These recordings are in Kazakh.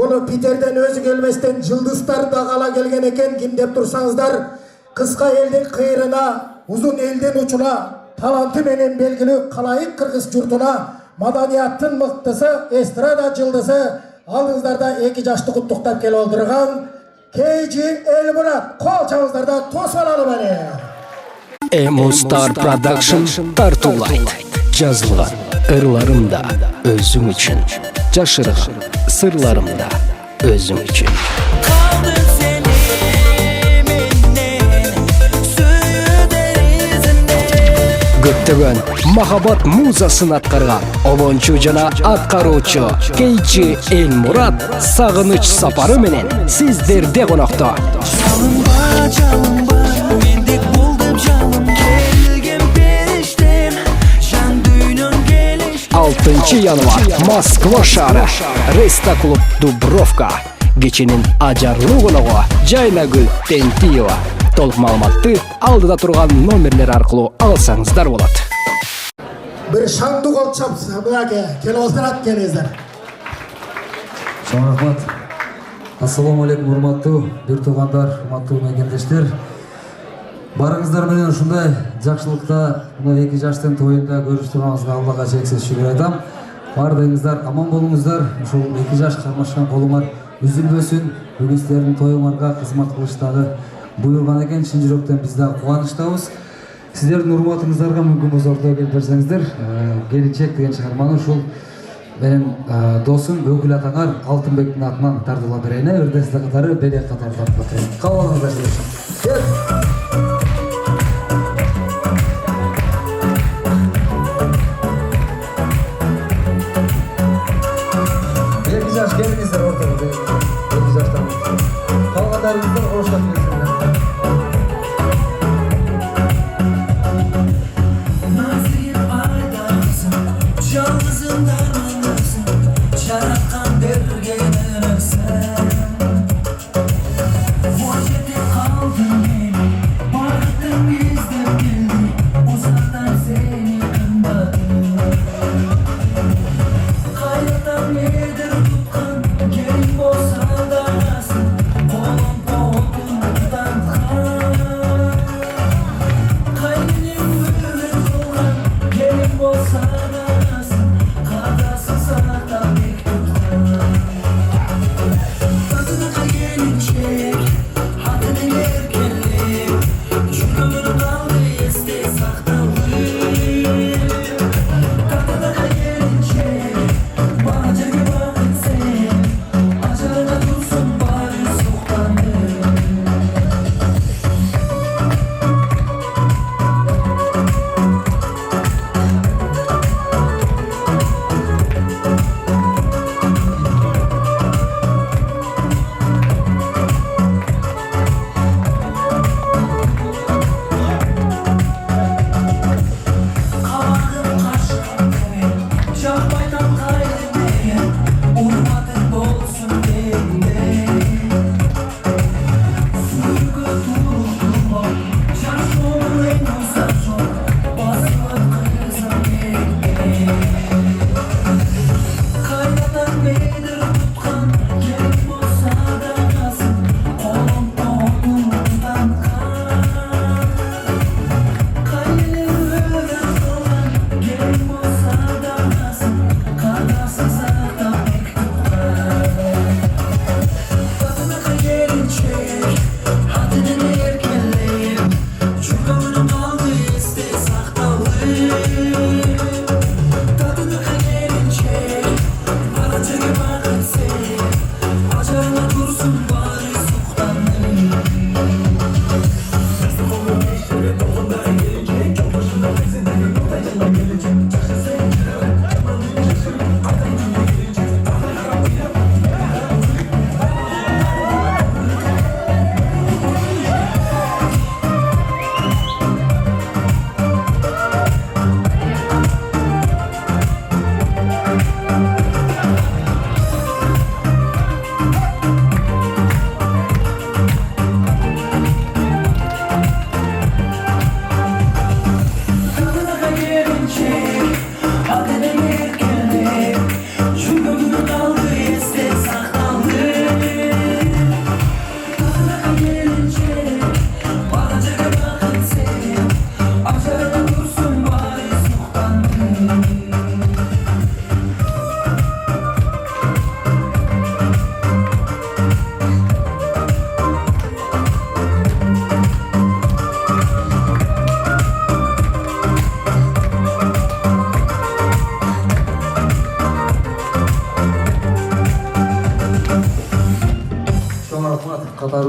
Bunu Piter'den özü gelmesden yıldızlar da kala gelgen eken kim dep tursaňızlar, kıska elden kıyırına, uzun elden uçuna, talantı menen belgili kalayık Kırgız jurtuna, madaniyatın mıktısı, estrada yıldızı, aldığınızlarda iki jaşты kutluktab kele oldurgan Keji Elmurat, kol çağızlarda tosalalı beni. Emo Star Production tartulayt. Жазылған ырlarım da özüm için, жашырған sırlarım da özüm için. Kaldım seni menden, suyu denizinde. Көптөгөн махабат музасын аткарган обончу жана аткаруучу Кейчи Элмурат сагыныч сапары менен сиздерде конокто. Çalınma, mendek buldum canım, gelgin periştem, can düğünün geliş. 6 январ Москва шаары, Реста клуб Дубровка. Кеченин ажарлуу коногу Жайнагүл Тентиева. Толук маалыматты алдыда турган номерлер аркылуу алсаңыздар болот. Bir şandı kol çapsı, bırak kele olsarat kelizler. Чоң рахмат. Ассаламу алейкум, урматтуу бир туугандар, урматтуу мекендештер. Барыңыздар менен ушундай жакшылыкта, мына 2 жаштын тоюнда көрүштүрүңүзгө Аллага чексиз шүгүр айтам. Баардыгыңыздар аман болуңуздар. Ушул 2 жаш кармашкан колуңар үзүлбөсүн. Бүгүн силердин тоюңарга кызмат кылыштагы буйруган экен. Чын жүрөктөн биз да кубанычтабыз. Сиздердин урматыңыздарга мүмкүн болсо ортого келип берсеңиздер, келинчек деген чыгарманы ушул менин досум Өкүл атаңар Алтынбектин атынан тартыла берейин. Өрдө сиздер катары белек катары тартып атайын. Кабыл алыңыздар сиздер. Эки жаш келиңиздер ортого. 2 жаштан. Калгандарыңыздар коштап келсиңер. Yalnızım darmanırsın, şaraptan dergenirsen. Vacete kaldım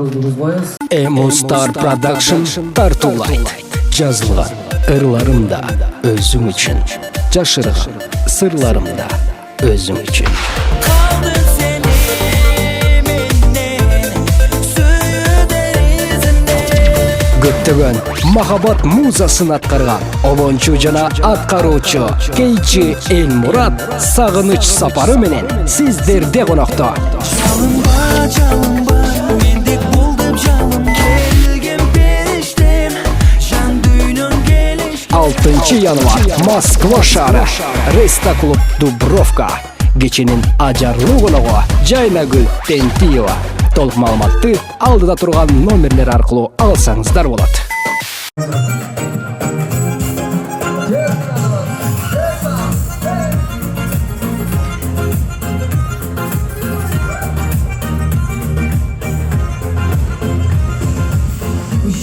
баштарыбызды бузбайбыз. Emustar Production тартуулайт. Жазылган ырларымда өзүң үчүн, жашырган сырларымда өзүң үчүн. Kaldım seni menden Söğüder izinde Көптөгөн махабат музасын аткарган обончу жана аткаруучу Кейчи Элмурат сагыныч сапары менен сиздерде конокто. Çalınma mendek buldum canım Gelgin periştem Can düğünün geliş 6 январь Москва шаары Реста клуб Дубровка. Кеченин ажарлуу коногу Жайнагүл Тентиева. Толук маалыматты алдыда турган номерлер аркылуу алсаңыздар болот.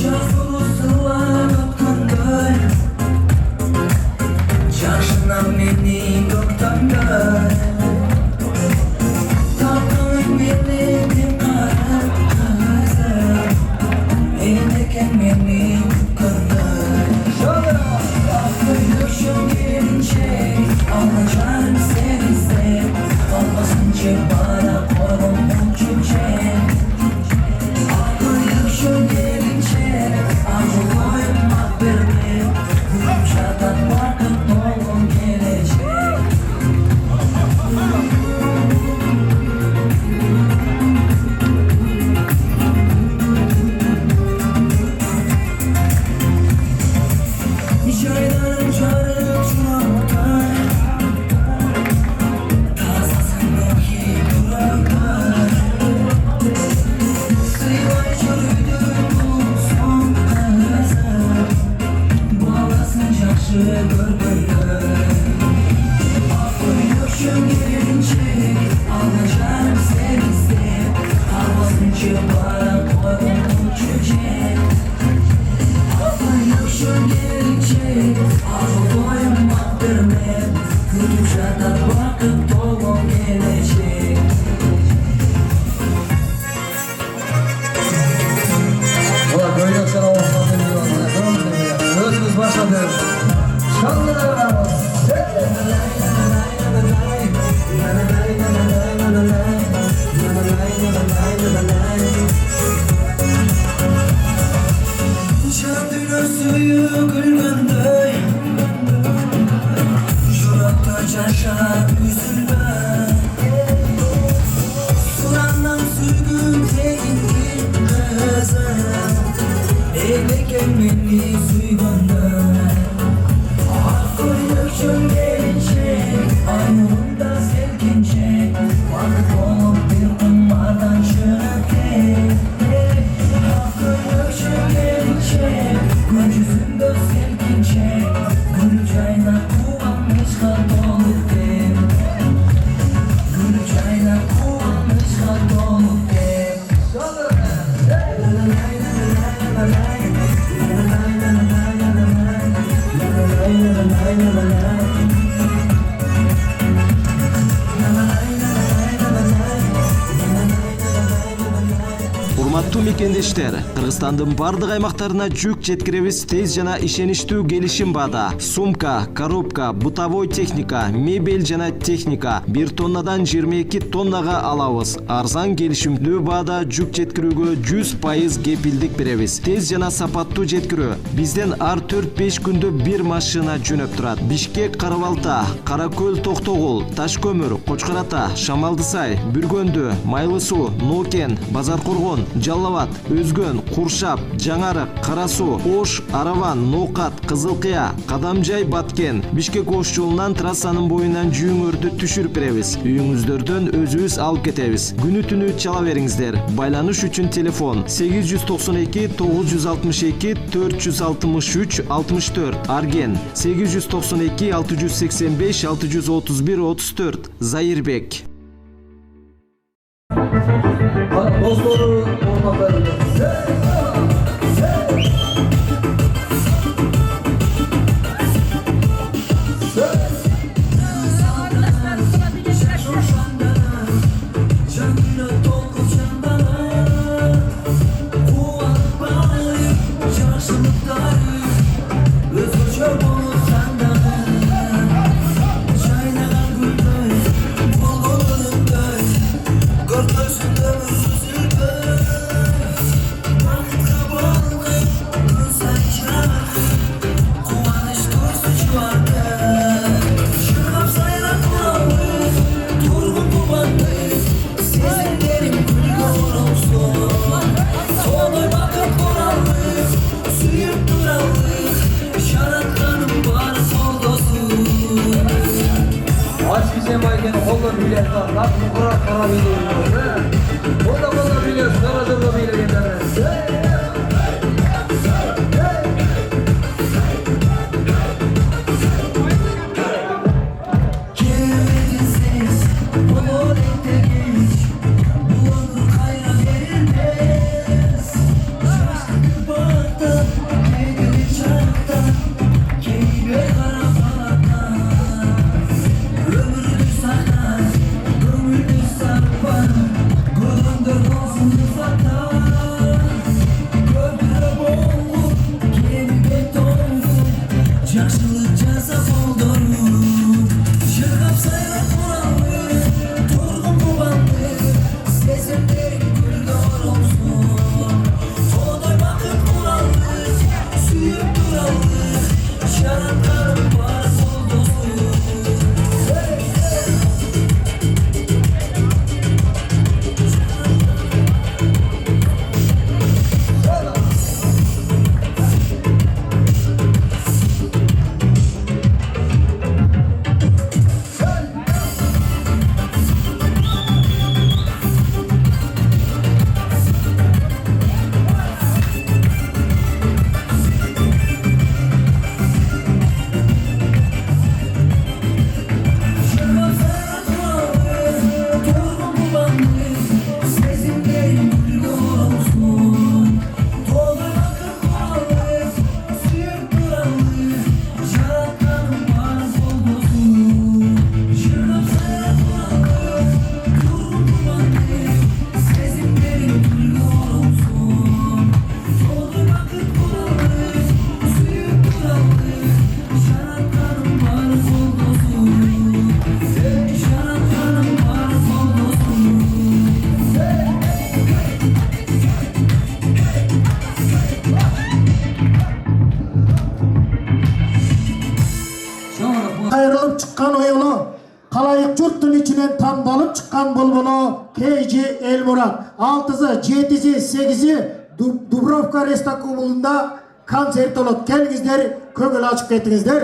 Yazılı sılar ötkündür Yaşına beni göktündür Tatlım benim karım kızım Eyneken beni göktündür Akılışım gelince Alacağım seni sev Olmasınca bana kolum uçacak Akılışım gelince Arzulayım haberimi Yumuşatan vakit dolum gelecek Çayların çarı çumaklar Tazasındaki duraklar Sıvay çürüdü bu son kızım Boğazın çarşı görgündür Akılışım gelince Alacağım seni sev Havasınca bana koydum uçacak Akılışım gelince Arzulayım haberimi Yumuşatan vakit dolum gelecek Ulan böyle sana olmasın diyor. Özümüz başladı. Şanlılar. Can dünyası gülgündür Şurakta çarşa üzülme Surandan sürgün tekin kızım Eyleken beni suyganda Akılışım gelince Aynurunda selkince Vakit olup bir kumardan çöke Akılışım gelince Gün yüzünde selkince Gül çayna kuvanmışka dolup dem Gül çayna kuvanmışka dolup dem Урматтуу мекендештер, Кыргызстандын бардык аймактарына жүк жеткиребиз тез жана ишеничтүү келишим баада. Сумка, коробка, бытовой техника, мебель жана техника 1 тоннадан 22 тоннага алабыз. Арзан келишимдүү баада жүк жеткирүүгө 100% кепилдик беребиз. Тез жана сапаттуу жеткирүү. Бизден ар 4-5 күндө бир машина жөнөп турат. Бишкек, Карабалта, Каракөл, Токтогул, Ташкөмүр, Кочкор Ата, Шамалдысай, Бүргөндү, Майлы Суу, Нокен, Базар Коргон, Жаллабат, Өзгөн, Куршап, Жаңарык, Кара Суу, Ош, Араван, Ноокат, Кызылкыя, Кадамжай, Баткен, Бишкек Ош жолунан трассанын боюнан жүйүңөрдү түшүрүп беребиз. Үйүңүздөрдөн өзүбүз алып кетебиз. Күнү түнү чала бериңиздер. Байланыш үчүн телефон 892 962 463 64, Арген 892 685 631 34, Зайырбек. Dostları olmaklarında. Жақсылықтарың өзгеше болып сандаған жайнаған гүлдей бұлбұл үніндей көрпесінде үзілген бақытқа болған күн сайын жарқын қуаныш тұрсын шуағын шырқап сайрап туралы тұрғын туғанды сезімдерім күлге оралсын сондай бақыт туралы сүйіп туралы жаратқаным бар қолдасын Aç bize baygın kolda bilet var. Lan bu kurak kara bilet. Kolda bilet, kara zorda bilet yeter. Gelmedin ses, o renkte geç Bu ömür kayra verilmez Şaşkın bir bağda, kendini çarpta Keybe kara falakta Ömrünü saklar, gönlünü sarpar Gönlündür olsun rıfata Gördüre boğulur, gemi betondur Жақсылық жасап қолдырып Жырғап сайрап туралы тұрғын туғанды сезімдерің гүлге оралсын сондай бақыт туралы сүйіп туралы жаратқаным бар қолдасын Жырғап сайрап туралы тұрғын туғанды сезімдерің гүлге оралсын толы бақыт туралы сүйіп туралы жаратқаным бар қолдасын жырғап сайрап туралы тұрғын туғанды сезімдерің гүлге оралсын толы бақыт туралы сүйіп туралы жаратқаным бар қолдасын жаратқаным бар қолдасын Çok rahmat. Ayrılıp çıkan oyunu, kalayık yurttun içinden tandalıp çıkan bulbulu KG Elmurat 6'sı, 7'si, 8'i Dubrovka Resta Klubunda konser olup kelingizler, köngül açıp kettingizler.